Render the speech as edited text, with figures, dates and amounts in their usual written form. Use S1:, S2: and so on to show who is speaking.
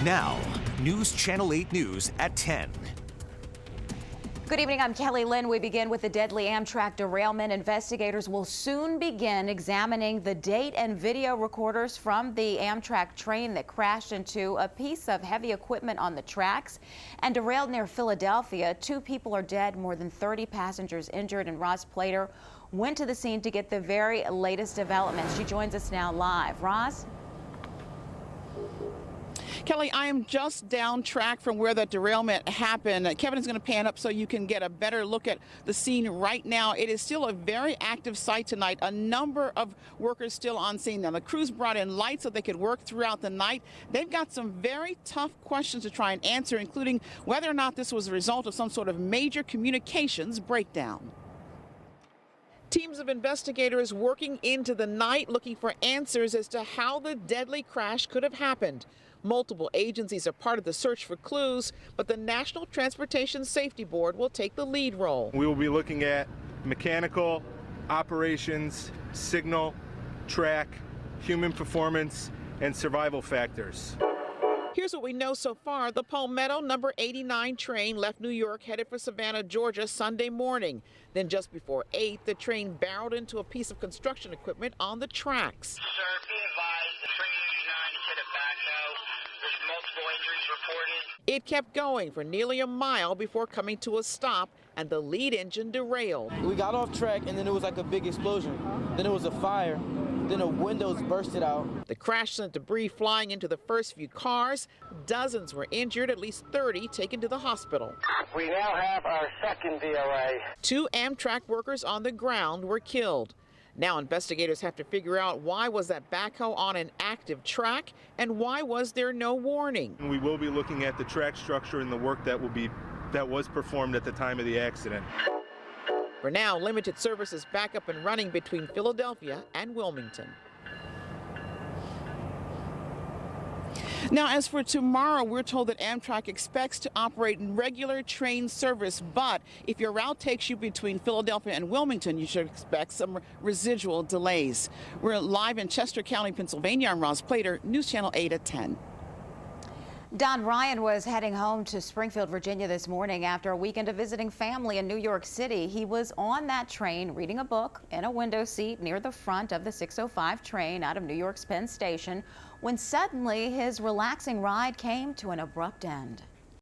S1: Now, News Channel 8 News at 10.
S2: Good evening, I'm Kelly Lynn. We begin with the deadly Amtrak derailment. Investigators will soon begin examining the date and video recorders from the Amtrak train that crashed into a piece of heavy equipment on the tracks and derailed near Philadelphia. 2 people are dead, more than 30 passengers injured, and Roz Plater went to the scene to get the very latest developments. She joins us now live. Roz?
S3: Kelly, I am just down track from where the derailment happened. Kevin is going to pan up so you can get a better look at the scene right now. It is still a very active site tonight. A number of workers still on scene. Now, the crews brought in lights so they could work throughout the night. They've got some very tough questions to try and answer, including whether or not this was a result of some sort of major communications breakdown. Teams of investigators working into the night looking for answers as to how the deadly crash could have happened. Multiple agencies are part of the search for clues, but the National Transportation Safety Board will take the lead role.
S4: We will be looking at mechanical, operations, signal, track, human performance, and survival factors.
S3: Here's what we know so far. The Palmetto number 89 train left New York headed for Savannah, Georgia Sunday morning. Then just before 8, the train barreled into a piece of construction equipment on the tracks.
S5: Sir, be advised, the train 89 hit a backhoe. There's multiple injuries reported.
S3: It kept going for nearly a mile before coming to a stop, and the lead engine derailed.
S6: We got off track, and then it was like a big explosion. Then it was a fire. Then the windows bursted out.
S3: The crash sent debris flying into the first few cars. Dozens were injured, at least 30 taken to the hospital.
S5: We now have our second DOA.
S3: 2 Amtrak workers on the ground were killed. Now investigators have to figure out why was that backhoe on an active track and why was there no warning.
S4: We will be looking at the track structure and the work that was performed at the time of the accident.
S3: For now, limited service is back up and running between Philadelphia and Wilmington. Now, as for tomorrow, we're told that Amtrak expects to operate in regular train service, but if your route takes you between Philadelphia and Wilmington, you should expect some residual delays. We're live in Chester County, Pennsylvania. I'm Roz Plater, News Channel 8 at 10.
S2: Don Ryan was heading home to Springfield, Virginia this morning after a weekend of visiting family in New York City. He was on that train reading a book in a window seat near the front of the 605 train out of New York's Penn Station when suddenly his relaxing ride came to an abrupt end.